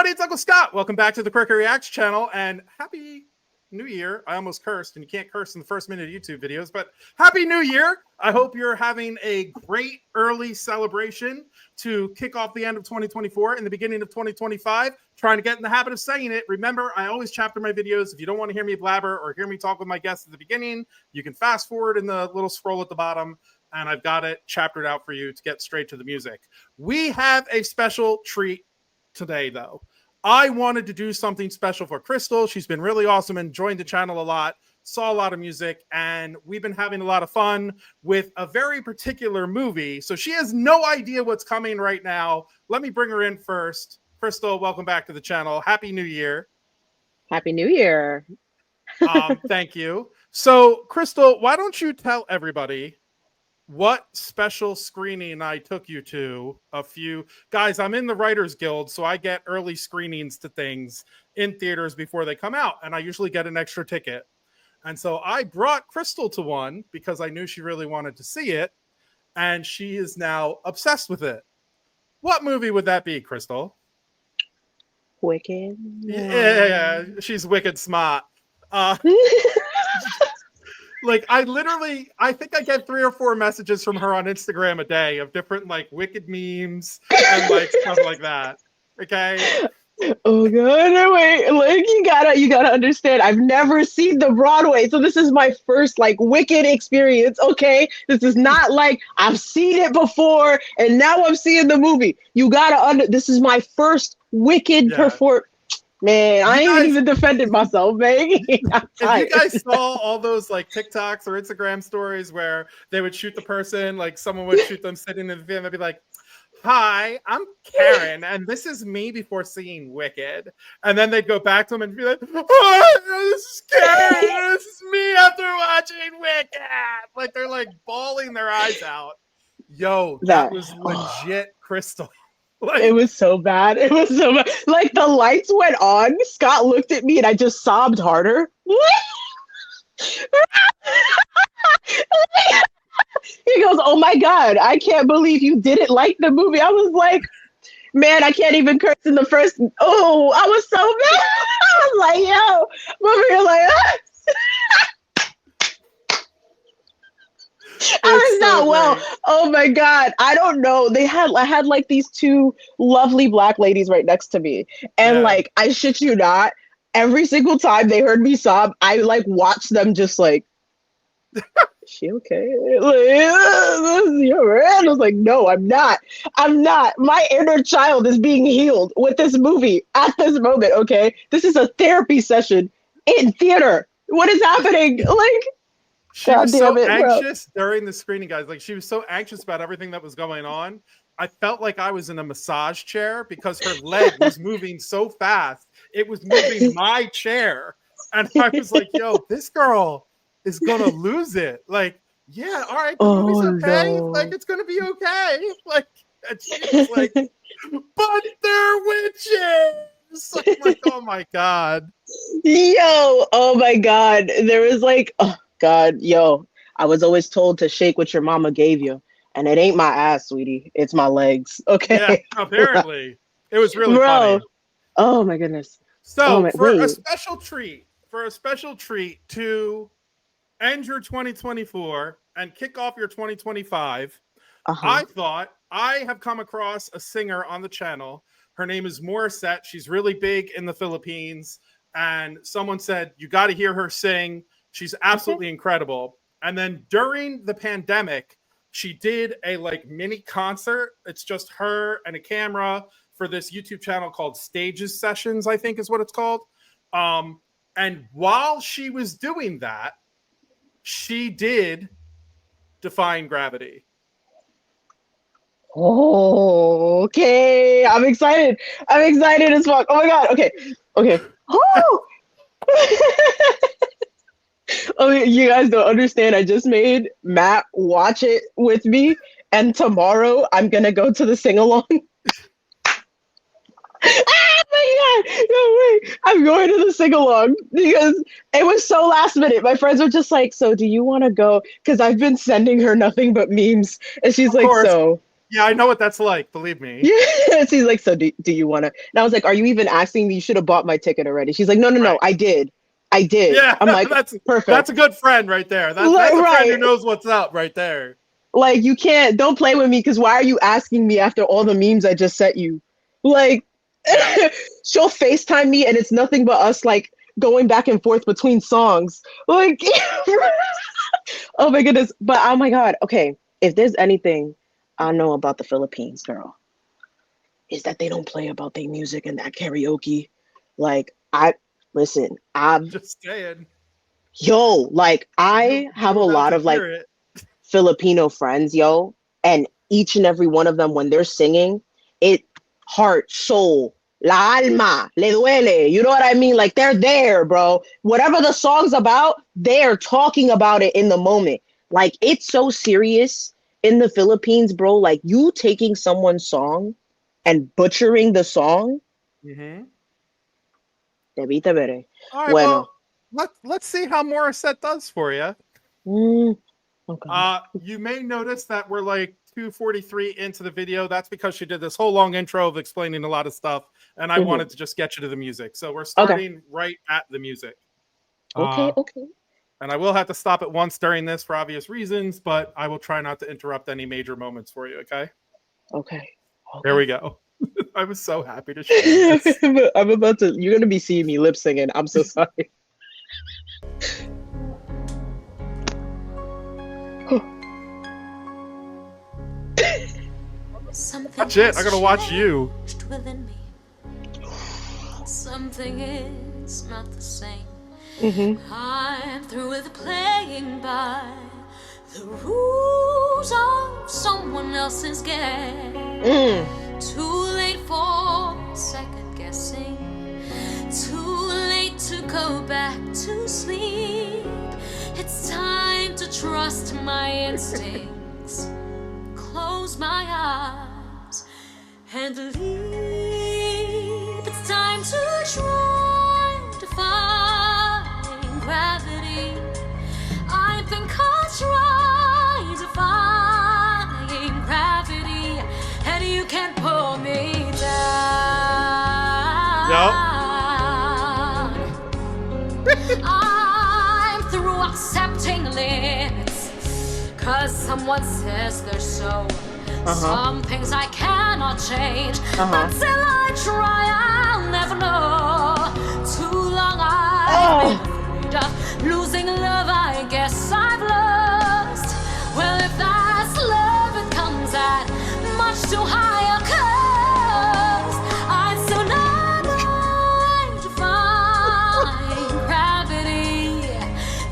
everybody, it's Uncle Scott. Welcome back to the QwerkyReax channel, and happy New Year. I almost cursed, and you can't curse in the first minute of YouTube videos, but happy New Year. I hope you're having a great early celebration to kick off the end of 2024 and the beginning of 2025. Trying to get in the habit of saying it. Remember, I always chapter my videos. If you don't want to hear me blabber or hear me talk with my guests at the beginning, you can fast forward in the little scroll at the bottom, and I've got it chaptered out for you to get straight to the music. We have a special treat today, though. I wanted to do something special for Cristal. She's been really awesome and joined the channel a lot, saw a lot of music, and we've been having a lot of fun with a very particular movie. So she has no idea what's coming right now. Let me bring her in first. Cristal, welcome back to the channel. Happy New Year. Happy New Year. Thank you. So, Cristal, why don't you tell everybody what special screening I took you to a few... Guys, I'm in the Writers Guild, so I get early screenings to things in theaters before they come out, and I usually get an extra ticket. And so I brought Cristal to one because I knew she really wanted to see it, and she is now obsessed with it. What movie would that be, Cristal? Wicked. Yeah, she's wicked smart. Like, I think I get 3 or 4 messages from her on Instagram a day of different, like, wicked memes and, like, stuff like that. Okay? Oh, God. Wait, like, you gotta understand. I've never seen the Broadway, so this is my first, like, Wicked experience, okay? This is not like I've seen it before, and now I'm seeing the movie. You gotta this is my first Wicked performance. Man, I ain't even defended myself, man. If you guys saw all those like TikToks or Instagram stories where they would shoot the person, like someone would shoot them sitting in the film and be like, "Hi, I'm Karen, and this is me before seeing Wicked." And then they'd go back to them and be like, "Oh, this is Karen, this is me after watching Wicked." Like they're like bawling their eyes out. Yo, that was legit, Cristal. Like, it was so bad. It was so bad. Like the lights went on. Scott looked at me and I just sobbed harder. He goes, "Oh my God, I can't believe you didn't like the movie." I was like, man, I can't even curse in the first. Oh, I was so mad. I was like, yo, over here like, I was not well. Oh my God. I don't know. I had like these 2 lovely Black ladies right next to me. And like, I shit you not, every single time they heard me sob, I like watched them just like, is she okay? Like, you're right. I was like, no, I'm not. I'm not. My inner child is being healed with this movie at this moment. Okay. This is a therapy session in theater. What is happening? Like, she was so anxious during the screening, guys. Like, she was so anxious about everything that was going on. I felt like I was in a massage chair because her leg was moving so fast. It was moving my chair. And I was like, yo, this girl is going to lose it. Like, yeah, all right, the movie's okay. No. Like, it's going to be okay. Like, and she was like, but they're witches. I'm like, oh my God. Yo, oh my God. There was like... God, yo, I was always told to shake what your mama gave you. And it ain't my ass, sweetie. It's my legs. Okay. Yeah, apparently. It was really funny. Oh my goodness. So a special treat to end your 2024 and kick off your 2025, I thought I have come across a singer on the channel. Her name is Morissette. She's really big in the Philippines. And someone said, you got to hear her sing. She's absolutely incredible. And then during the pandemic, she did a like mini concert. It's just her and a camera for this YouTube channel called Stages Sessions, I think is what it's called. And while she was doing that, she did Defying Gravity. Oh, okay. I'm excited. I'm excited as fuck. Oh my God. Okay. Okay. Oh! Oh, you guys don't understand. I just made Matt watch it with me, and tomorrow I'm gonna go to the sing-along. Oh my God! No way! I'm going to the sing-along because it was so last minute. My friends were just like, "So, do you want to go?" Because I've been sending her nothing but memes, and she's like, "So, Yeah, I know what that's like. Believe me. Yeah. She's like, so do you want to? And I was like, are you even asking me? You should have bought my ticket already. She's like, no, no, no, Right. I did. I did. Yeah, I'm like, that's perfect. a good friend right there. That's a friend who knows what's up right there. Like, you don't play with me because why are you asking me after all the memes I just sent you? Like, Yeah. she'll FaceTime me and it's nothing but us like going back and forth between songs. Like, oh my goodness. But oh my God. Okay. If there's anything I know about the Philippines, girl, is that they don't play about their music and that karaoke. Like, listen, Just saying. like, I have a You're about lot to of like hear it. Filipino friends, yo, and each and every one of them, when they're singing, it heart, soul, la alma, le duele. You know what I mean? Like, they're there, bro. Whatever the song's about, they're talking about it in the moment. Like, it's so serious in the Philippines, bro. Like, you taking someone's song and butchering the song. Mm-hmm. Debita bere. All right, Bueno. well, let's see how Morissette does for you. Okay. You may notice that we're like 2:43 into the video. That's because she did this whole long intro of explaining a lot of stuff, and I wanted to just get you to the music. So we're starting right at the music. Okay. And I will have to stop it once during this for obvious reasons, but I will try not to interrupt any major moments for you, okay? Okay. Here we go. I was so happy to show you this. I'm about to, you're going to be seeing me lip singing. I'm so sorry. Watch it. I'm going to watch you. Something is not the same. Mm-hmm. I'm through with playing by the rules of someone else's game. Too late for second guessing. Too late to go back to sleep. It's time to trust my instincts. Close my eyes and leave. It's time to try to find gravity. I think I'll try to find gravity, and you can pull me down. I'm through accepting limits, 'cause someone says they're so. Some things I cannot change, but till I try, I'll never know. Too long I've been afraid of losing love, I guess I've lost. Well, if that's love, it comes at much too high a cost. I'd so not mind to find gravity.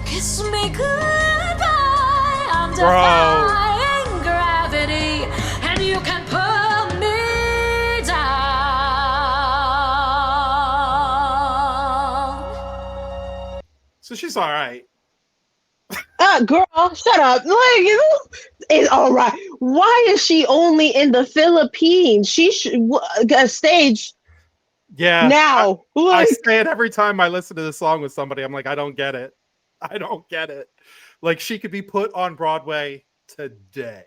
Kiss me goodbye, I'm defying gravity, and you can pull me down. So she's all right. Girl, shut up. Like, it's all right. Why is she only in the Philippines? She should get stage. Yeah. Now. I say it every time I listen to this song with somebody. I'm like, I don't get it. I don't get it. Like, she could be put on Broadway today.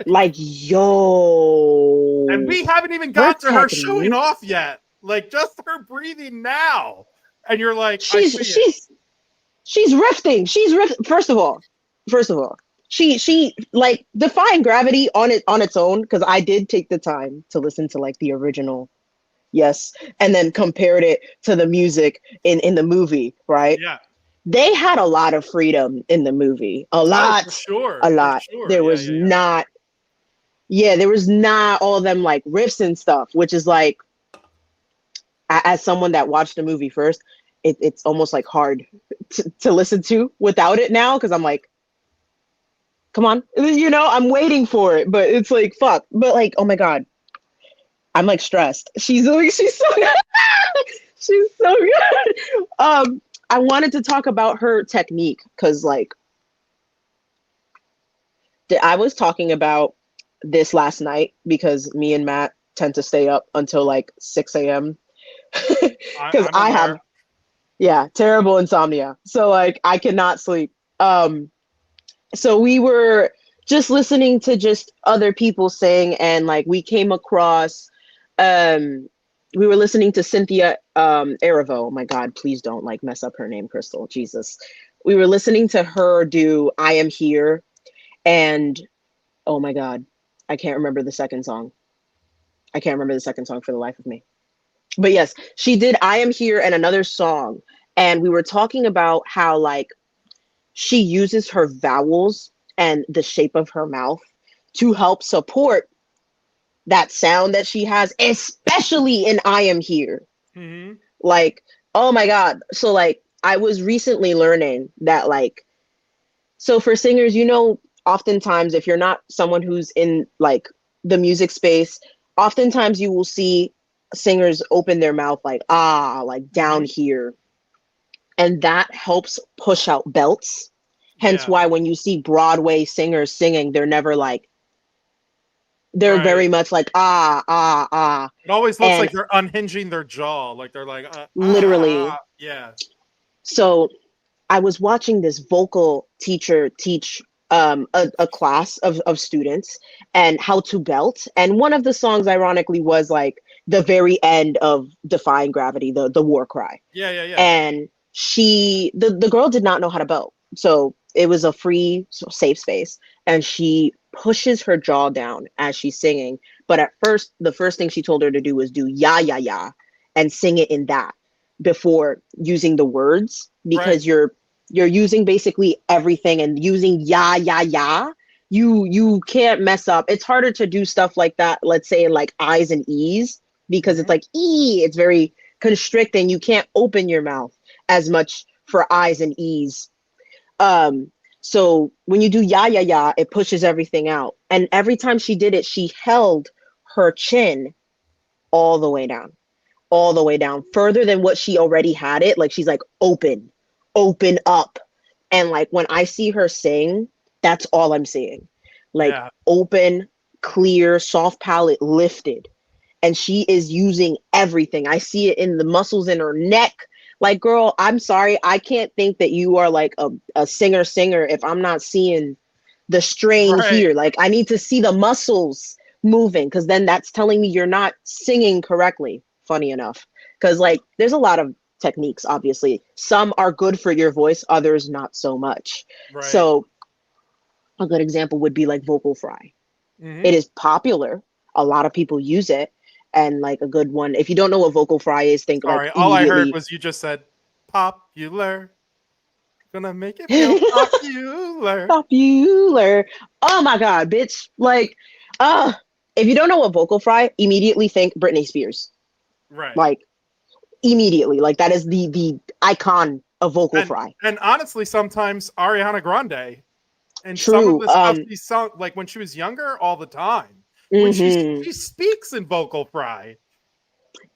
Like, yo. And we haven't even got to her showing off yet. Like, just her breathing now. And you're like, she's rifting. She's rifting. First of all, she like Defying Gravity on its own, because I did take the time to listen to like the original, yes, and then compared it to the music in the movie, right? Yeah. They had a lot of freedom in the movie. A lot. For sure. A lot. Sure. There was not all them like riffs and stuff, which is like, as someone that watched the movie first, it's almost like hard to listen to without it now, because I'm like, come on, you know, I'm waiting for it, but it's like, fuck. But like, oh my God, I'm like stressed. She's so good. She's so good. I wanted to talk about her technique, because like, I was talking about this last night because me and Matt tend to stay up until like 6 a.m. because I have terrible insomnia, so like I cannot sleep. So we were just listening to just other people sing, and like we came across we were listening to Cynthia Erivo. Oh my God, please don't like mess up her name, Cristal. Jesus. We were listening to her do I Am Here, and oh my God, I can't remember the second song. I can't remember the second song for the life of me. But yes, she did I Am Here and another song. And we were talking about how like she uses her vowels and the shape of her mouth to help support that sound that she has, especially in I Am Here. Mm-hmm. Like, oh my God. So like I was recently learning that like, so for singers, you know, oftentimes if you're not someone who's in like the music space, oftentimes you will see singers open their mouth like, like down here. And that helps push out belts. Hence why when you see Broadway singers singing, they're never like, they're very much like, It always looks like they're unhinging their jaw. Like they're like, literally. Yeah. So I was watching this vocal teacher teach a class of students and how to belt. And one of the songs, ironically, was like the very end of Defying Gravity, the war cry. Yeah. And the girl did not know how to belt. So it was a free, safe space. And she pushes her jaw down as she's singing. But at first, the first thing she told her to do was do ya, ya, ya, and sing it in that before using the words, because you're using basically everything, and using ya, ya, ya. You can't mess up. It's harder to do stuff like that, let's say in like I's and E's, because it's like E, it's very constricting. You can't open your mouth as much for I's and E's. So when you do ya, ya, ya, it pushes everything out. And every time she did it, she held her chin all the way down, further than what she already had it. Like she's like, open up. And like when I see her sing, that's all I'm seeing. Like open, clear, soft palate lifted. And she is using everything. I see it in the muscles in her neck. Like, girl, I'm sorry. I can't think that you are like a singer if I'm not seeing the strain here. Like I need to see the muscles moving, because then that's telling me you're not singing correctly. Funny enough, because like there's a lot of techniques, obviously. Some are good for your voice, others not so much. So a good example would be like vocal fry. It is popular. A lot of people use it. And like a good one, if you don't know what vocal fry is, think like all I heard was you just said popular. Gonna make it feel popular. Oh my God, bitch. Like, if you don't know what vocal fry, immediately think Britney Spears. Like immediately. Like that is the icon of vocal fry. And honestly, sometimes Ariana Grande. And some of the stuff she sung, like when she was younger, all the time. When she speaks in vocal fry.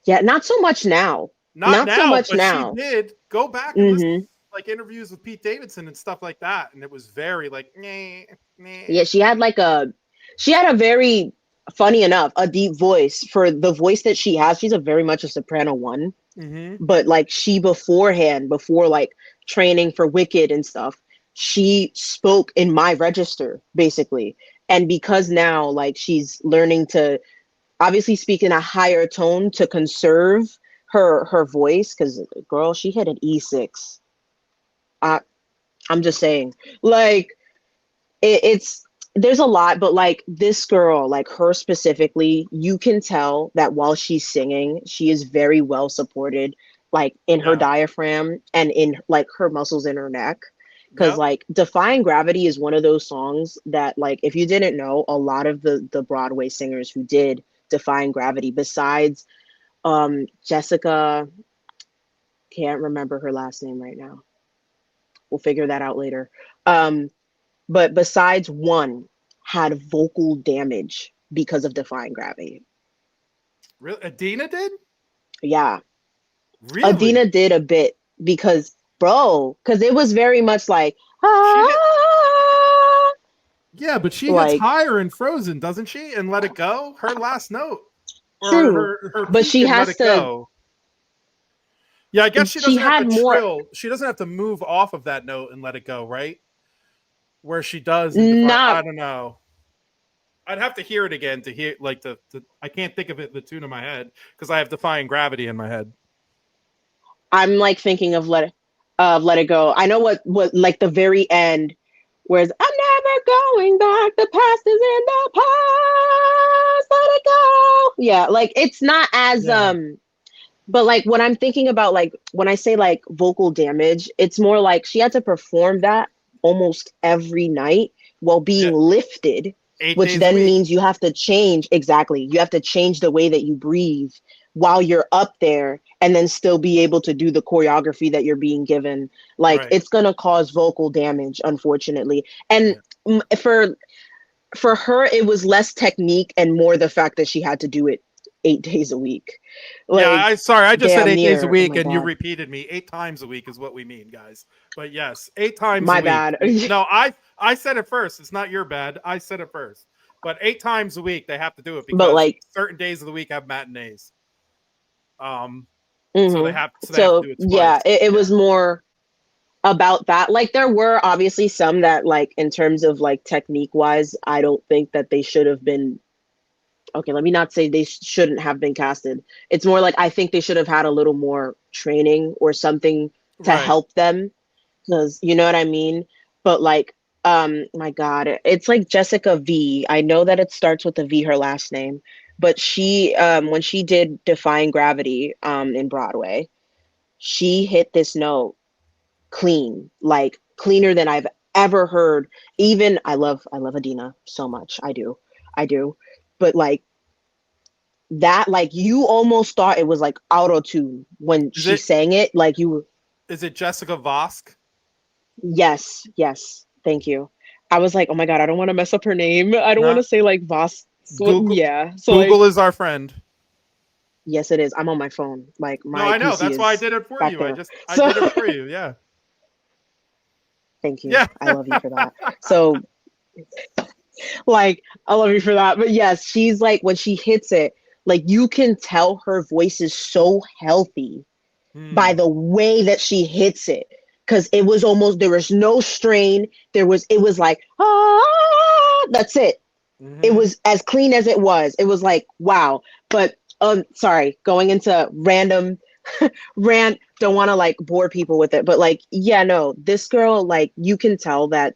Yeah, not so much now. Not now, so much now. She did go back and listen to like interviews with Pete Davidson and stuff like that, and it was very like nah. Yeah, she had a very, funny enough, a deep voice for the voice that she has. She's a very much a soprano one, but like before like training for Wicked and stuff, she spoke in my register basically. And because now, like, she's learning to obviously speak in a higher tone to conserve her voice, because, girl, she hit an E6. I'm just saying, like, there's a lot, but, like, this girl, like, her specifically, you can tell that while she's singing, she is very well supported, like, in her diaphragm and in, like, her muscles in her neck. Because like Defying Gravity is one of those songs that, like, if you didn't know, a lot of the Broadway singers who did Defying Gravity, besides Jessica, can't remember her last name right now. We'll figure that out later. But besides one, had vocal damage because of Defying Gravity. Really? Adina did? Yeah. Really? Adina did a bit because it was very much like, yeah, but she gets higher in Frozen, doesn't she? And Let It Go, her last note. True, her but she has to. Go. Yeah, I guess she doesn't have to trill. She doesn't have to move off of that note and let it go, right? where she does. I don't know. I'd have to hear it again to hear like the I can't think of it the tune in my head because I have Defying Gravity in my head. I'm like thinking of Let It Go. I know what like the very end, whereas I'm never going back. The past is in the past. Let it go. Yeah, like it's not as but like when I'm thinking about like when I say like vocal damage, it's more like she had to perform that almost every night while being lifted, which then means you have to change. Exactly. You have to change the way that you breathe while you're up there and then still be able to do the choreography that you're being given. Like it's going to cause vocal damage, unfortunately. And for her, it was less technique and more the fact that she had to do it 8 days a week. Like, I just said 8 days a week and God. you repeated me. 8 times a week is what we mean, guys. But yes, 8 times My a week. bad. No, I said it first. It's not your bad. I said it first. But 8 times a week they have to do it because like certain days of the week have matinees. So they have to do it twice. It was more about that. Like there were obviously some that like in terms of like technique wise, I don't think that they should have been. Okay, let me not say they shouldn't have been casted. It's more like I think they should have had a little more training or something to help them, because you know what I mean. But like, my God, it's like Jessica V. I know that it starts with a V, her last name, but she, when she did Defying Gravity, in Broadway, she hit this note clean, like cleaner than I've ever heard. Even I love Adina so much. I do. But like that, like you almost thought it was like auto-tune when she sang it. Like you. Is it Jessica Vosk? Yes. Thank you. I was like, oh my God, I don't want to mess up her name. I don't want to say like Vosk. Google, yeah. So Google like, is our friend. Yes, it is. I'm on my phone. Like my. No, I know. PC that's why I did it for you. There. I did it for you. Yeah. Thank you. Yeah. I love you for that. So. Like, I love you for that. But yes, she's like, when she hits it, like you can tell her voice is so healthy by the way that she hits it. Cause it was almost, there was no strain. It was like, that's it. It was as clean as it was. It was like, wow. But sorry, going into random rant, don't want to like bore people with it. But like, yeah, no, this girl, like you can tell that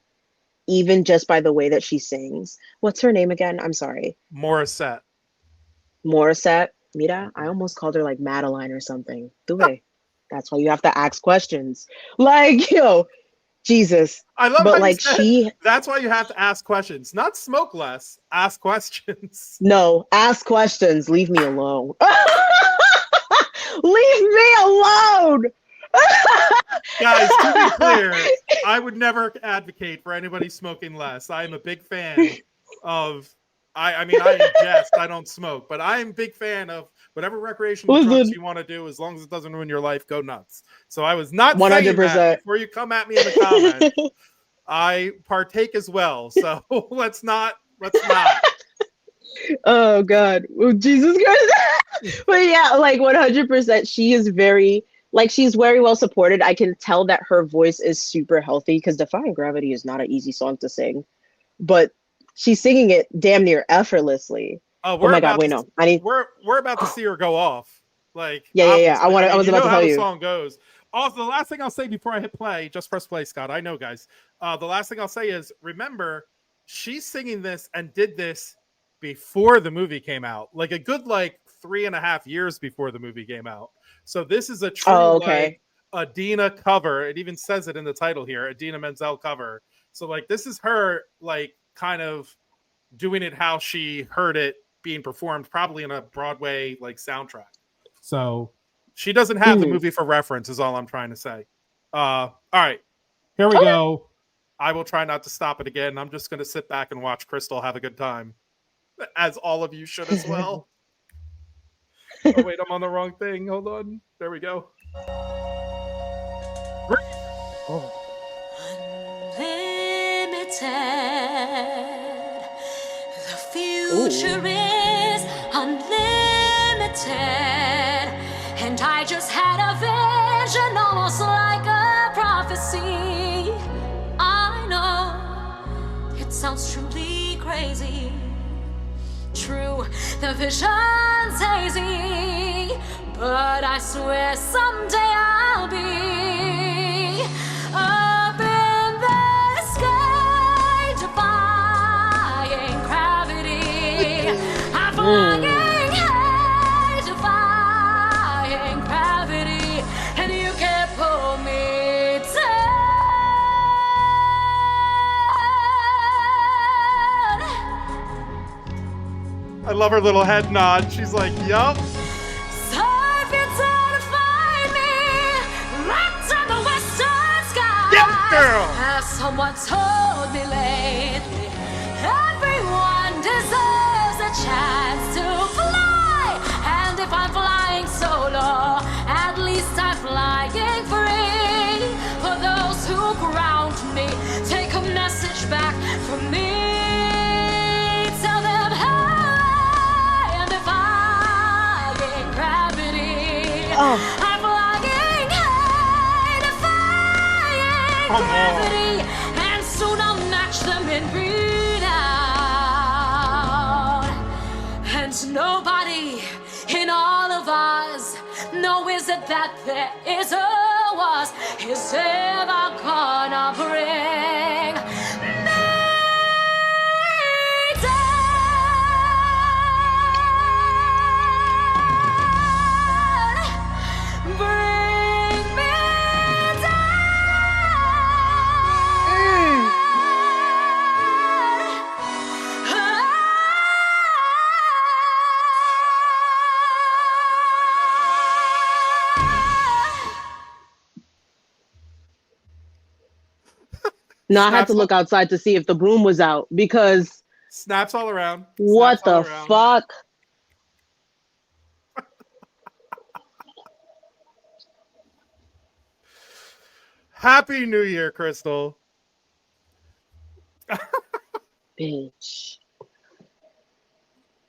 even just by the way that she sings. What's her name again? I'm sorry. Morissette. Mira, I almost called her like Madeline or something. That's why you have to ask questions. Like, Jesus. I love but how like that's why you have to ask questions. Not smoke less, ask questions. No, ask questions. Leave me alone. Leave me alone. Guys, to be clear, I would never advocate for anybody smoking less. I am a big fan of I mean I ingest, I don't smoke, but I am a big fan of whatever recreational drugs you want to do, as long as it doesn't ruin your life, go nuts. So I was not 100%. Saying that before you come at me in the comments. I partake as well. So let's not. Oh God. Oh, Jesus Christ. But yeah, like 100%, she is very she's very well supported. I can tell that her voice is super healthy because Defying Gravity is not an easy song to sing, but she's singing it damn near effortlessly. Oh my God! Wait, no. We're about to see her go off. Like yeah. I was about to tell you. The song goes. Also, the last thing I'll say before I hit play, just press play, Scott. I know, guys. The last thing I'll say is, remember, she's singing this and did this before the movie came out, like a good 3.5 years before the movie came out. So this is a true Adina cover. It even says it in the title here, Adina Menzel cover. So this is her kind of doing it how she heard it being performed, probably in a Broadway soundtrack. So she doesn't have the movie for reference, is all I'm trying to say. All right, here we go. I will try not to stop it again. I'm just going to sit back and watch Cristal have a good time, as all of you should as well. Oh, wait, I'm on the wrong thing. Hold on. There we go. Unlimited. The future is unlimited. And I just had a vision, almost like a prophecy. I know sounds truly crazy. True, the vision's hazy, but I swear someday I'll be up in the sky, defying gravity. I'm flying high, defying gravity, and you can't pull me down. I love her little head nod. She's like, yup. So if you try to find me, locked in the western sky. Yep, girl. As someone told me lately, everyone deserves a chance to fly. And if I'm flying solo, at least I'm flying free. For those who ground me, take a message back from me. Tell them how and defying gravity. I'm flying high, defying gravity, and soon I'll match them in renown. And nobody in all of us knows it that there is a was is ever gonna bring me down. Bring me No, I had to look outside to see if the broom was out because Snaps all around. what Snaps all the around. fuck? Happy New Year, Cristal. Bitch.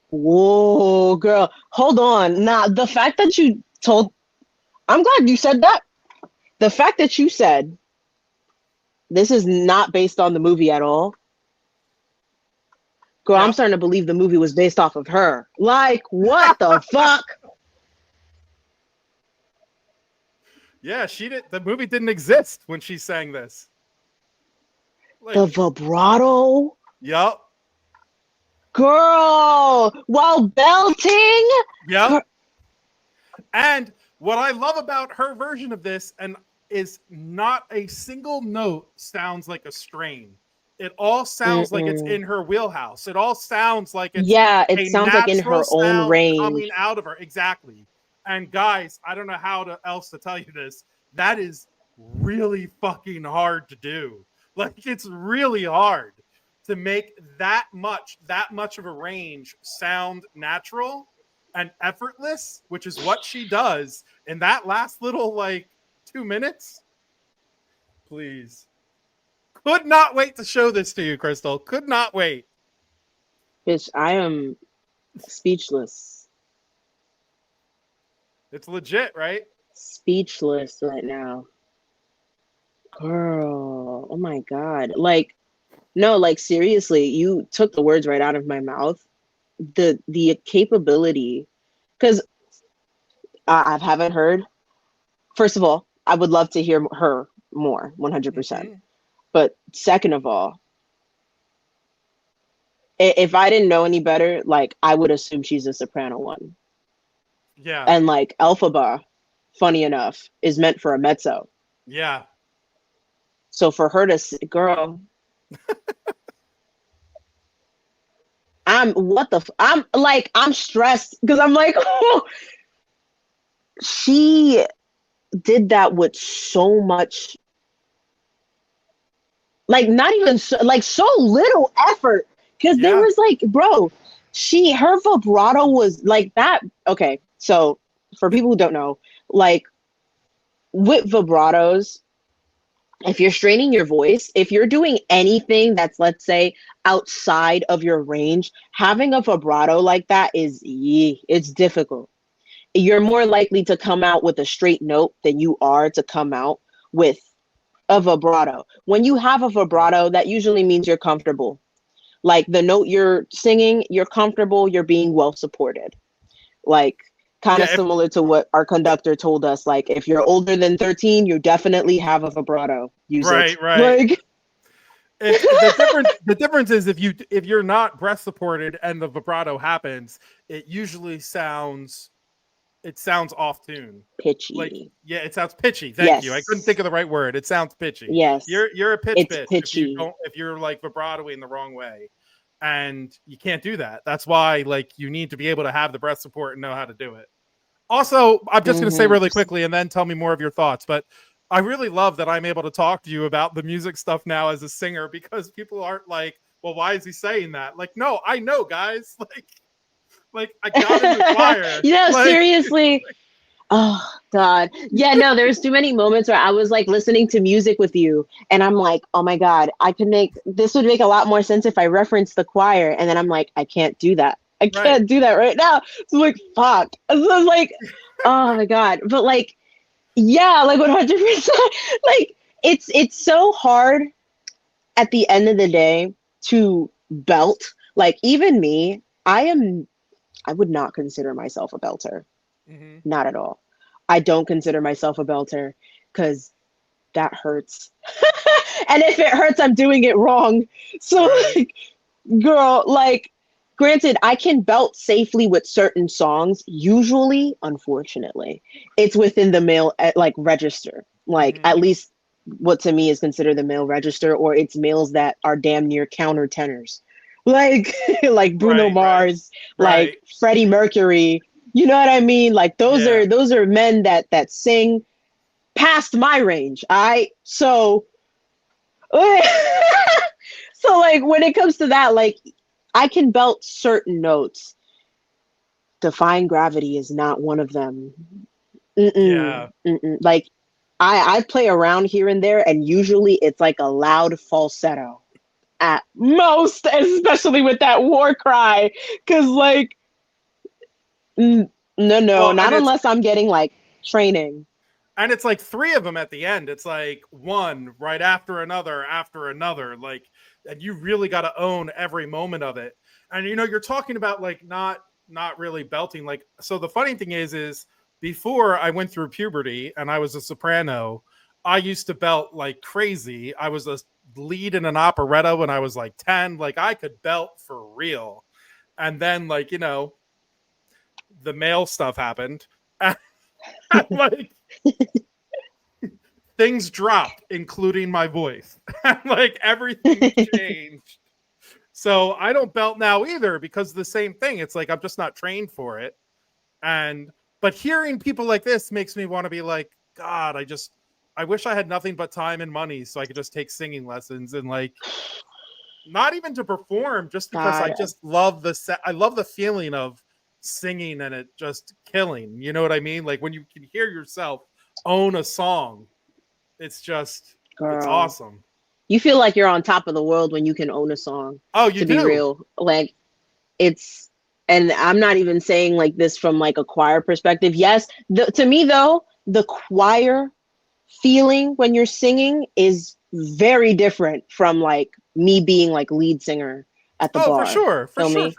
Whoa, girl. Hold on. Now, the fact that you told, I'm glad you said that. The fact that you said this is not based on the movie at all. Girl, Yeah. I'm starting to believe the movie was based off of her. Like, what the fuck? Yeah, she did. The movie didn't exist when she sang this. Like, The vibrato? yup. Girl, while belting? Yep. And what I love about her version of this and is not a single note sounds like a strain. It all sounds like it's in her wheelhouse. It all sounds like it's it sounds like in her natural own sound range. coming out of her. Exactly. And guys, I don't know how else to tell you this. That is really fucking hard to do. Like, it's really hard to make that much of a range sound natural and effortless, which is what she does in that last little 2 minutes. Please. Could not wait to show this to you, Cristal. Could not wait. Bitch, I am speechless. It's legit, right? Speechless right now. Girl, oh my God. No, seriously, you took the words right out of my mouth. The capability, because I haven't heard. First of all, I would love to hear her more, 100%. Mm-hmm. But second of all, if I didn't know any better, I would assume she's a soprano one. Yeah. And Elphaba, funny enough, is meant for a mezzo. Yeah. So for her to, girl, I'm stressed because I'm like, oh, she did that with so much, not even so, so little effort. Because there was bro, her vibrato was like that. Okay, so for people who don't know, with vibratos, if you're straining your voice, if you're doing anything that's, let's say, outside of your range, having a vibrato like that it's difficult. You're more likely to come out with a straight note than you are to come out with a vibrato. When you have a vibrato, that usually means you're comfortable. Like the note you're singing, you're comfortable, you're being well supported. Like kind of similar to what our conductor told us. Like if you're older than 13, you definitely have a vibrato. Use it. Right. Like the difference is if you're not breath supported and the vibrato happens, it usually sounds off tune. Pitchy. Like it sounds pitchy. Thank you. I couldn't think of the right word. It sounds pitchy. Yes. You're a pitch bitch pitchy. if you're like vibratoing the wrong way. And you can't do that. That's why like you need to be able to have the breath support and know how to do it. Also, I'm just going to say really quickly and then tell me more of your thoughts, but I really love that I'm able to talk to you about the music stuff now as a singer, because people aren't like, well, why is he saying that? Like, no, I know, guys. Like I got in the choir. Yeah, like, seriously. Oh God. Yeah, no, there's too many moments where I was like listening to music with you and I'm like, oh my God, this would make a lot more sense if I referenced the choir. And then I'm like, I can't do that. I can't do that right now. So like, fuck. So like, oh my God. But like, yeah, like 100%. Like it's so hard at the end of the day to belt. Like even me, I would not consider myself a belter. Mm-hmm. Not at all. I don't consider myself a belter because that hurts. And if it hurts, I'm doing it wrong. So like, girl, like, granted, I can belt safely with certain songs. Usually, unfortunately, it's within the male like register. Like at least what to me is considered the male register, or it's males that are damn near counter tenors, like like Bruno Mars, like Freddie Mercury. You know what I mean? Like those are men that sing past my range. So like when it comes to that, like I can belt certain notes. Defying Gravity is not one of them. Like I play around here and there, and usually it's like a loud falsetto at most, especially with that war cry. Cause like, no, well, not unless I'm getting like training. And it's like 3 of them at the end. It's like one right after another, like, and you really got to own every moment of it. And, you know, you're talking about like not really belting. Like, so the funny thing is before I went through puberty and I was a soprano, I used to belt like crazy. I was a lead in an operetta when I was like 10. Like I could belt for real. And then like, you know, the male stuff happened. And like things dropped, including my voice. Like everything changed. So I don't belt now either because the same thing. It's like I'm just not trained for it. But hearing people like this makes me want to be like, God, I wish I had nothing but time and money so I could just take singing lessons and like not even to perform, just because I just love I love the feeling of singing and it just killing. You know what I mean? Like when you can hear yourself own a song, it's just it's awesome. You feel like you're on top of the world when you can own a song. Oh, you do. To be real, like it's, and I'm not even saying like this from like a choir perspective. Yes, to me though, the choir feeling when you're singing is very different from like me being like lead singer at the bar. For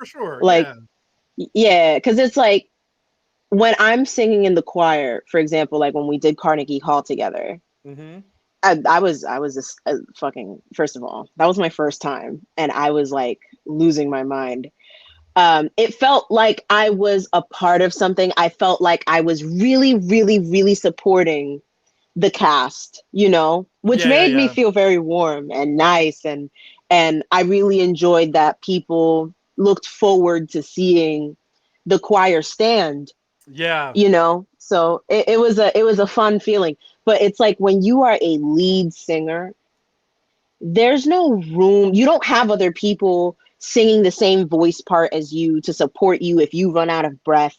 sure. Like, yeah, because it's like when I'm singing in the choir, for example, like when we did Carnegie Hall together. Mm-hmm. I was just fucking, first of all, that was my first time and I was like losing my mind. It felt like I was a part of something. I felt like I was really, really, really supporting the cast, you know, which made me feel very warm and nice. And I really enjoyed that people looked forward to seeing the choir stand. Yeah. You know, so it was a fun feeling. But it's like when you are a lead singer, there's no room. You don't have other people singing the same voice part as you to support you if you run out of breath.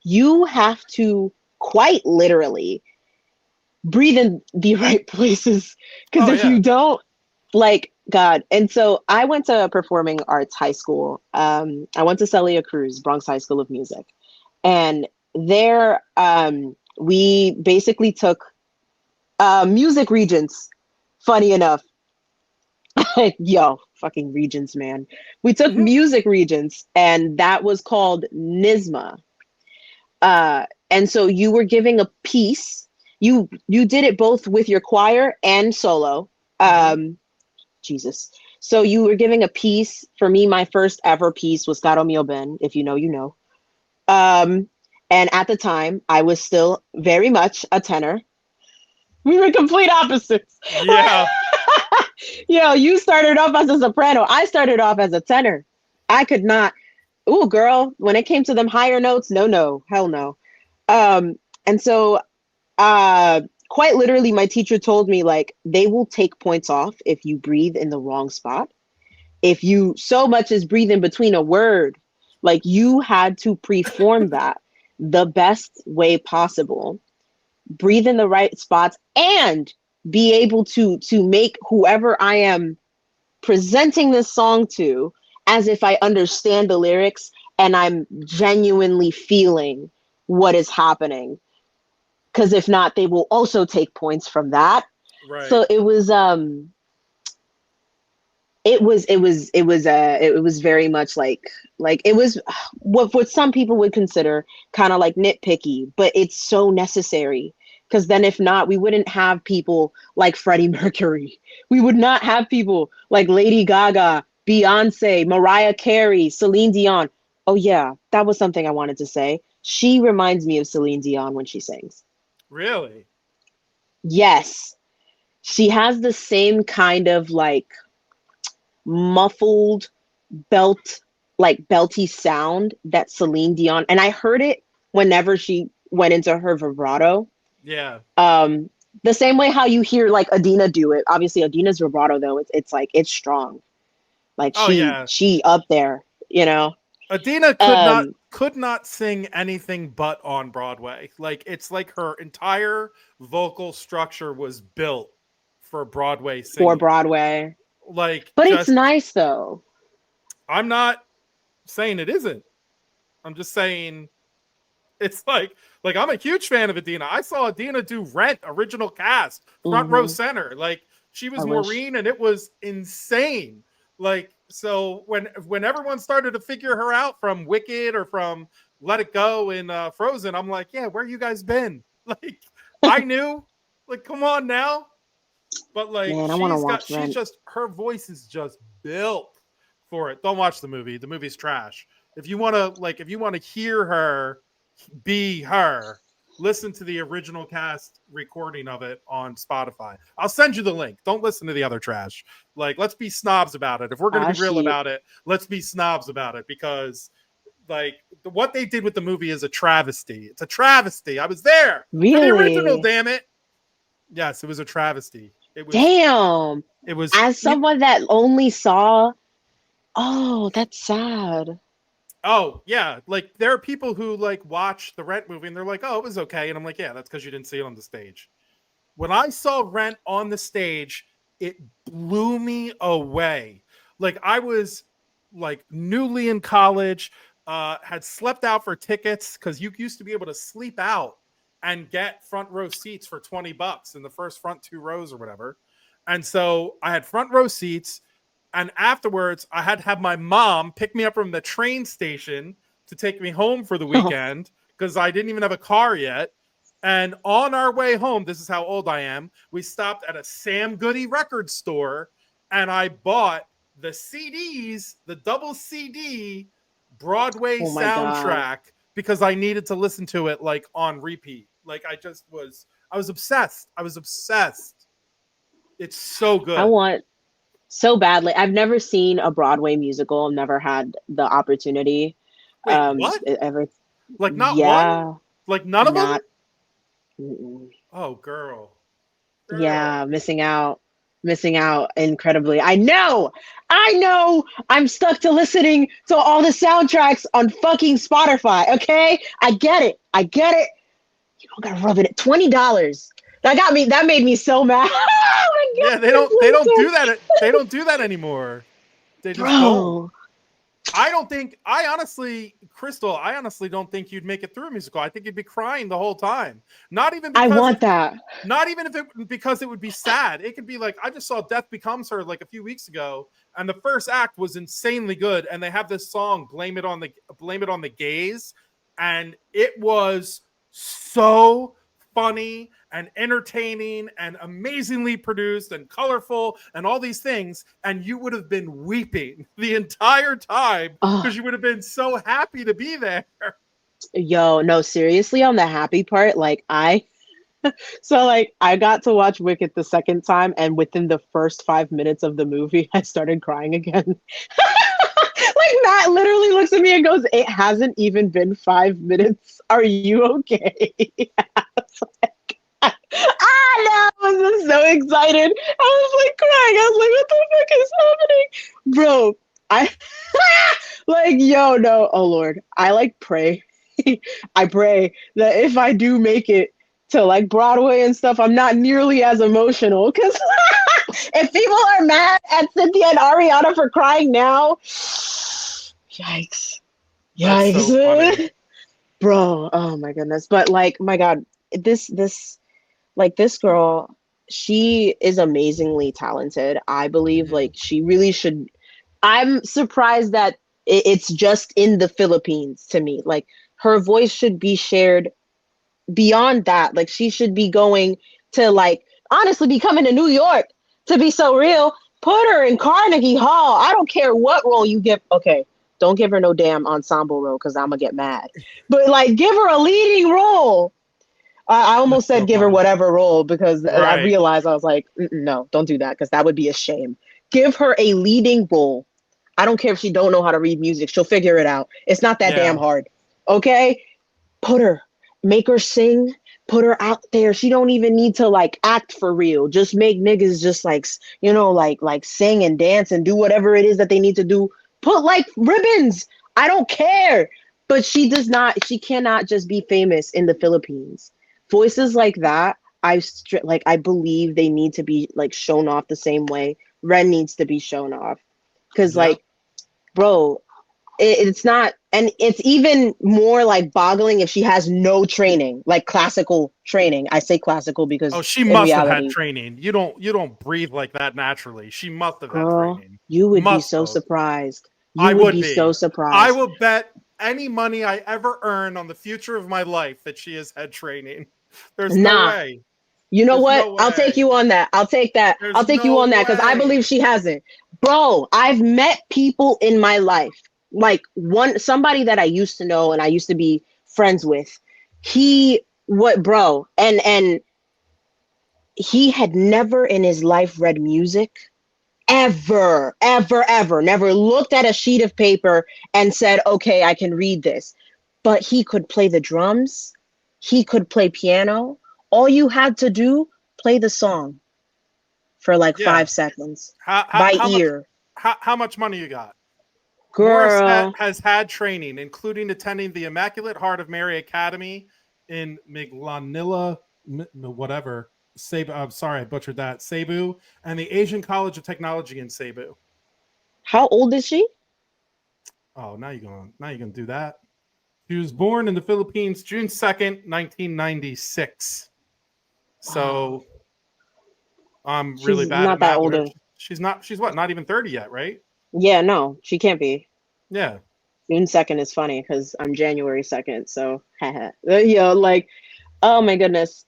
You have to quite literally breathe in the right places. Because if you don't, like, God. And so I went to performing arts high school. I went to Celia Cruz, Bronx High School of Music. And there we basically took music regents, funny enough. Yo, fucking regents, man. We took music regents, and that was called NYSMA. And so you were giving a piece. You did it both with your choir and solo. Jesus. So you were giving a piece. For me, my first ever piece was Caro Mio Ben. If you know, you know. And at the time, I was still very much a tenor. We were complete opposites. Yeah. You started off as a soprano. I started off as a tenor. I could not. Ooh, girl, when it came to them higher notes, no, hell no. And so quite literally, my teacher told me, like, they will take points off if you breathe in the wrong spot. If you so much as breathe in between a word, like, you had to preform that the best way possible. Breathe in the right spots and be able to make whoever I am presenting this song to as if I understand the lyrics and I'm genuinely feeling what is happening. Because if not, they will also take points from that. Right. So it was very much like it was what some people would consider kind of like nitpicky, but it's so necessary. Because then if not, we wouldn't have people like Freddie Mercury. We would not have people like Lady Gaga, Beyonce, Mariah Carey, Celine Dion. Oh yeah, that was something I wanted to say. She reminds me of Celine Dion when she sings. Really? Yes. She has the same kind of like muffled belty sound that Celine Dion, and I heard it whenever she went into her vibrato. Yeah. The same way how you hear like Adina do it. Obviously Adina's vibrato though, it's like it's strong. Like she up there, you know. Adina could not sing anything but on Broadway. Like, it's like her entire vocal structure was built for Broadway singing. For Broadway. Like, but it's nice though. I'm not saying it isn't. I'm just saying it's like I'm a huge fan of Adina. I saw Adina do Rent original cast, front row center. Like, she was Maureen, and it was insane. Like, so when everyone started to figure her out from Wicked or from Let It Go in Frozen, I'm like, yeah, where you guys been? Like, I knew. Like, come on now. But like, man, she's just, her voice is just built for it. Don't watch the movie. The movie's trash. If you want to hear her be her, listen to the original cast recording of it on Spotify. I'll send you the link. Don't listen to the other trash. Like, let's be snobs about it. If we're going to be real about it, let's be snobs about it, because like what they did with the movie is a travesty. It's a travesty. I was there. Really? For the original, damn it. Yes, it was a travesty. It was, damn. It was, as someone that only saw, oh, that's sad. Oh, yeah. Like, there are people who like watch the Rent movie and they're like, oh, it was okay. And I'm like, yeah, that's because you didn't see it on the stage. When I saw Rent on the stage, it blew me away. Like, I was like newly in college, had slept out for tickets because you used to be able to sleep out and get front row seats for $20 in the first front 2 rows or whatever. And so I had front row seats. And afterwards, I had to have my mom pick me up from the train station to take me home for the weekend because I didn't even have a car yet. And on our way home, this is how old I am, we stopped at a Sam Goody record store and I bought the CDs, the double CD Broadway soundtrack because I needed to listen to it like on repeat. Like, I was obsessed. I was obsessed. It's so good. I want so badly. I've never seen a Broadway musical. Never had the opportunity. Wait, what? Ever? Like, not one? Like, none of them? Mm-mm. Oh, girl. Yeah, missing out incredibly. I know. I'm stuck to listening to all the soundtracks on fucking Spotify. Okay, I get it. You don't gotta rub it at $20. That made me so mad. Oh my God, yeah, they don't do that. They don't do that anymore. They just don't. I honestly, Cristal, I honestly don't think you'd make it through a musical. I think you'd be crying the whole time. Not even because I want that. Not even because it would be sad. It could be like, I just saw Death Becomes Her like a few weeks ago, and the first act was insanely good, and they have this song, Blame It on the Gays, and it was so funny and entertaining and amazingly produced and colorful and all these things, and you would have been weeping the entire time because you would have been so happy to be there. Yo, no, seriously, on the happy part, like I got to watch Wicked the second time, and within the first 5 minutes of the movie I started crying again. Like Matt literally looks at me and goes, "It hasn't even been 5 minutes. Are you okay?" No, I was just so excited. I was like crying. I was like, what the fuck is happening? Bro, I like, yo, no, oh Lord. I like pray. I pray that if I do make it to like Broadway and stuff, I'm not nearly as emotional. Because if people are mad at Cynthia and Ariana for crying now, yikes. Yikes. So bro, oh my goodness. But like, my God, this girl, she is amazingly talented. I believe like she really should. I'm surprised that it's just in the Philippines to me. Like her voice should be shared beyond that. Like she should be going to like, honestly, be coming to New York, to be so real. Put her in Carnegie Hall. I don't care what role you give. Okay, don't give her no damn ensemble role because I'm going to get mad. But like give her a leading role. I almost said give her whatever role because I realized I was like, no, don't do that because that would be a shame. Give her a leading role. I don't care if she don't know how to read music. She'll figure it out. It's not that damn hard. Okay? Put her. Make her sing. Put her out there. She don't even need to like act for real. Just make niggas just like, you know, like sing and dance and do whatever it is that they need to do. Put like ribbons. I don't care. But she cannot just be famous in the Philippines. Voices like that, I believe they need to be like shown off the same way Ren needs to be shown off. Because like, bro, it's not, and it's even more like boggling if she has no training, like classical training. I say classical because she must have had training. You don't breathe like that naturally. She must have had training. You would be so surprised. I would be so surprised. I will bet any money I ever earn on the future of my life that she has had training. There's no way. You know what? No, I'll take you on that. I'll take that. I'll take you on that because I believe she hasn't. Bro, I've met people in my life, like somebody that I used to know and I used to be friends with. And he had never in his life read music. Ever, never looked at a sheet of paper and said, okay, I can read this. But he could play the drums. He could play piano. All you had to do, play the song for like 5 seconds by ear. How much money you got? Girl. Morissette has had training, including attending the Immaculate Heart of Mary Academy in Miglanilla, whatever. Cebu, I'm sorry, I butchered that. Cebu, and the Asian College of Technology in Cebu. How old is she? Oh, now you're gonna do that. She was born in the Philippines, June 2nd, 1996. So I'm really bad at math. Older. She's what? Not even 30 yet, right? Yeah, no, she can't be. Yeah. June 2nd is funny because I'm January 2nd. So, like, oh my goodness.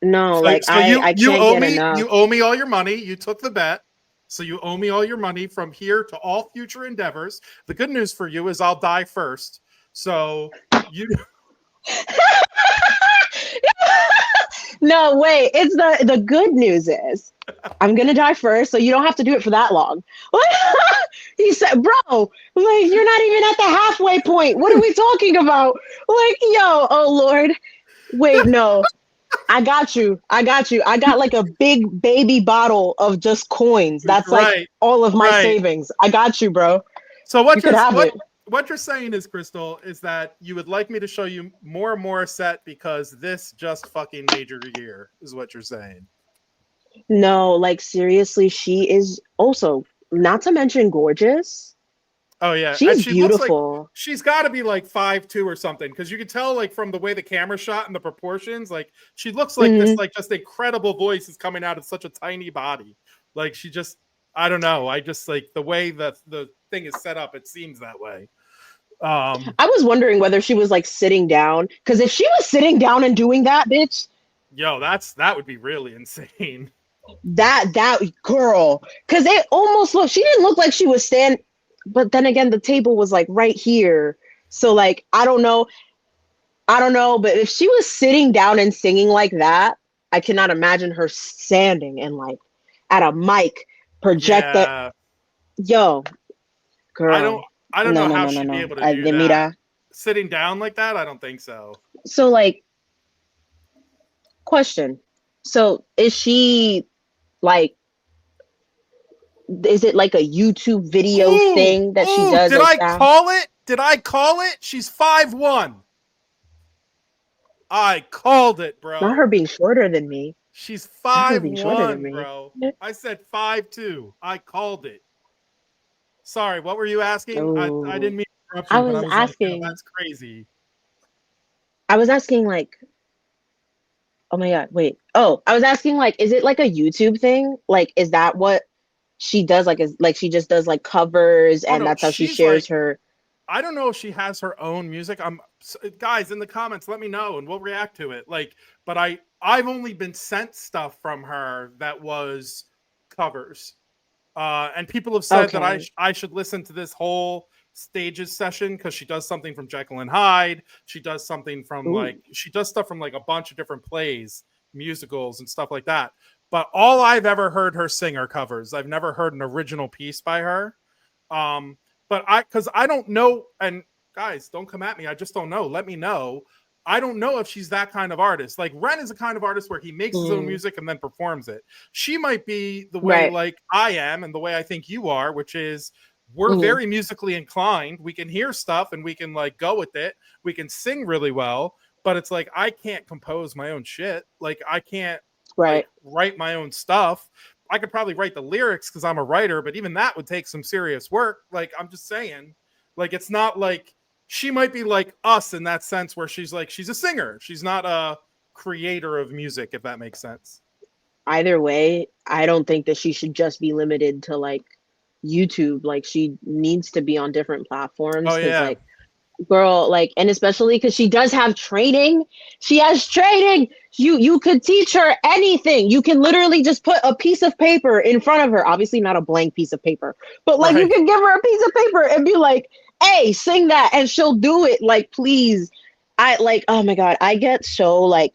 No, I can't get enough. You owe me all your money. You took the bet. So you owe me all your money from here to all future endeavors. The good news for you is I'll die first. So you... No, wait. It's the good news is I'm going to die first. So you don't have to do it for that long. He said, bro, like, you're not even at the halfway point. What are we talking about? Like, yo, oh Lord. Wait, no. I got you. I got like a big baby bottle of just coins. That's like all of my savings. I got you, bro. So what you're saying is, Cristal, is that you would like me to show you more Morissette because this just fucking made your year, is what you're saying. No, like seriously, she is also, not to mention gorgeous. Oh yeah, and She's she looks like beautiful. she's got to be like 5'2" or something, because you can tell like from the way the camera shot and the proportions, like she looks like this like just incredible voice is coming out of such a tiny body. Like she just, I don't know, I just like the way the thing is set up, it seems that way. I was wondering whether she was like sitting down, because if she was sitting down and doing that, bitch, Yo, that would be really insane. that girl, because it almost looked, she didn't look like she was stand, but then again the table was like right here, so like I don't know, but if she was sitting down and singing like that, I cannot imagine her standing and like at a mic project that. Yo, girl, I don't know how she'd be able to do that. Mira. Sitting down like that, I don't think so. So like, question, so is she like, is it like a YouTube video thing that she does? Did I call it? Did I call it? She's 5'1". I called it, bro. Not her being shorter than me. She's 5'1", bro. I said 5'2". I called it. Sorry, what were you asking? I didn't mean to interrupt you. I was asking. Like, that's crazy. I was asking like, oh my god, wait. Oh, I was asking like, is it like a YouTube thing? Like, is that what she does? Like, is like she just does like covers and that's how she shares her. I don't know if she has her own music. Guys in the comments, let me know and we'll react to it. Like, but I've only been sent stuff from her that was covers. And people have said that I should listen to this whole stages session because she does something from Jekyll and Hyde. She does something from she does stuff from like a bunch of different plays, musicals and stuff like that. But all I've ever heard her sing are covers. I've never heard an original piece by her. But because I don't know, and guys, don't come at me. I just don't know. Let me know. I don't know if she's that kind of artist. Like Ren is a kind of artist where he makes his own music and then performs it. She might be the way like I am and the way I think you are, which is we're very musically inclined. We can hear stuff and we can like go with it. We can sing really well, but it's like I can't compose my own shit. Like I can't like, write my own stuff. I could probably write the lyrics because I'm a writer, but even that would take some serious work. Like I'm just saying, like it's not like she might be like us in that sense where she's like she's a singer. She's not a creator of music, if that makes sense. Either way, I don't think that she should just be limited to like YouTube. Like she needs to be on different platforms. Oh yeah. Like, girl, like, and especially because she does have training. She has training. You could teach her anything. You can literally just put a piece of paper in front of her. Obviously not a blank piece of paper, but like you can give her a piece of paper and be like, hey, sing that, and she'll do it. Like, please. I like, oh my God, I get so like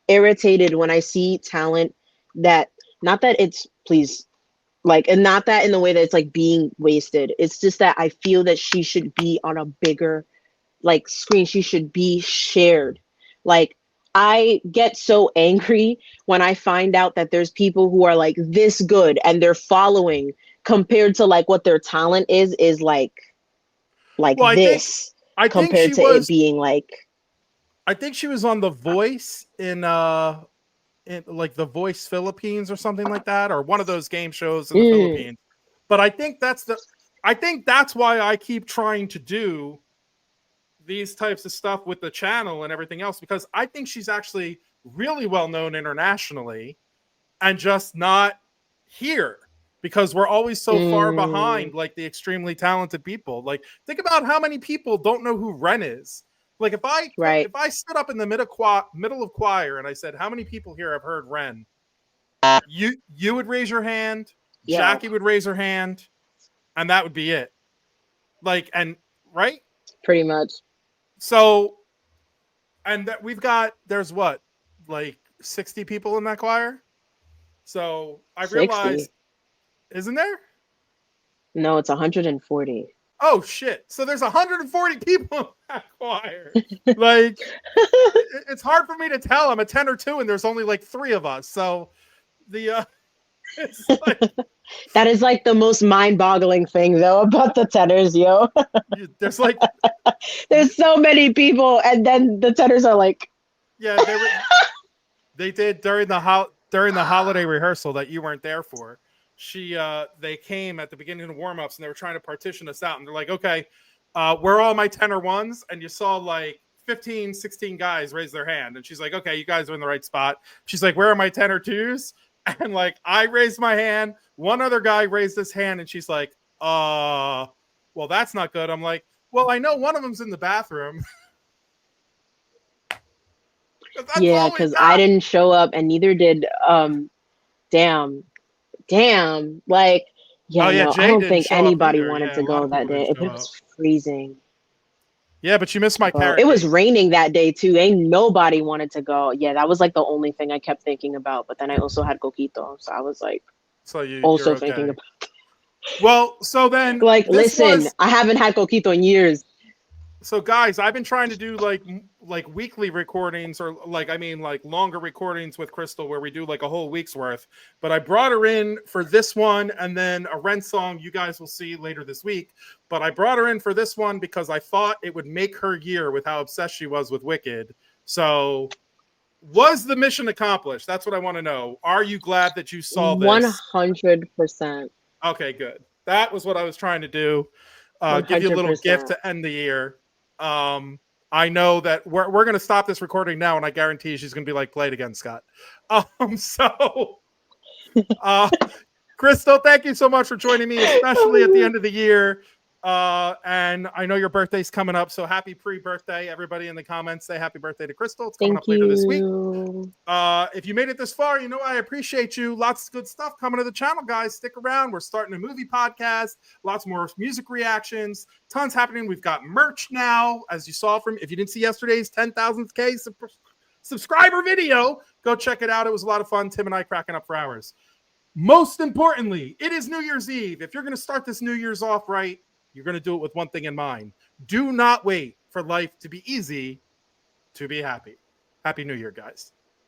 irritated when I see talent that, not that it's, please, like, and not that in the way that it's like being wasted. It's just that I feel that she should be on a bigger like screen. She should be shared. Like, I get so angry when I find out that there's people who are like this good and they're following compared to like what their talent is like well, this compared to it being like. I think she was on The Voice in like The Voice Philippines or something like that, or one of those game shows in the Philippines. But I think that's why I keep trying to do these types of stuff with the channel and everything else, because I think she's actually really well known internationally and just not here because we're always so far behind like the extremely talented people. Like think about how many people don't know who Ren is. Like if I stood up in the middle of choir and I said, how many people here have heard Ren? You would raise your hand, Jackie would raise her hand, and that would be it. Like, and right? Pretty much. So, and that there's what, like 60 people in that choir? So I realized, 60? Isn't there? No, it's 140. Oh shit! So there's 140 people in that choir. Like, it's hard for me to tell. I'm a tenor too, and there's only like 3 of us. So the it's like, that is like the most mind-boggling thing though about the tenors, yo. There's like there's so many people, and then the tenors are like, yeah, they did during the holiday rehearsal that you weren't there for. they came at the beginning of warm-ups and they were trying to partition us out, and they're like, okay, where are all my 10 or 1s? And you saw like 15, 16 guys raise their hand, and she's like, okay, you guys are in the right spot. She's like, where are my 10 or 2s? And like, I raised my hand, one other guy raised his hand, and she's like, well, that's not good. I'm like, well, I know one of them's in the bathroom. Yeah, because I didn't show up, and neither did damn, like, yeah, no, I don't think anybody wanted to go that day. It was freezing. Yeah, but you missed my character. It was raining that day too. Ain't nobody wanted to go. Yeah, that was like the only thing I kept thinking about. But then I also had coquito, so I was like, also thinking about. Well, so then, like, listen, I haven't had coquito in years. So guys, I've been trying to do like weekly recordings, or like longer recordings with Cristal where we do like a whole week's worth. But I brought her in for this one, and then a Ren song you guys will see later this week. But I brought her in for this one because I thought it would make her year with how obsessed she was with Wicked. So was the mission accomplished? That's what I want to know. Are you glad that you saw this? 100%. Okay, good. That was what I was trying to do. Give you a little gift to end the year. I know that we're going to stop this recording now, and I guarantee she's going to be like, play it again, Scott. Cristal, thank you so much for joining me, especially at the end of the year. And I know your birthday's coming up, so happy pre-birthday. Everybody in the comments say happy birthday to Cristal. It's coming up later this week. If you made it this far, you know I appreciate you. Lots of good stuff coming to the channel, guys. Stick around. We're starting a movie podcast, lots more music reactions, tons happening. We've got merch now, as you saw from, if you didn't see yesterday's 10,000th K subscriber video, go check it out. It was a lot of fun. Tim and I cracking up for hours. Most importantly, it is New Year's Eve. If you're going to start this New Year's off right, you're going to do it with one thing in mind. Do not wait for life to be easy to be happy. Happy New Year, guys.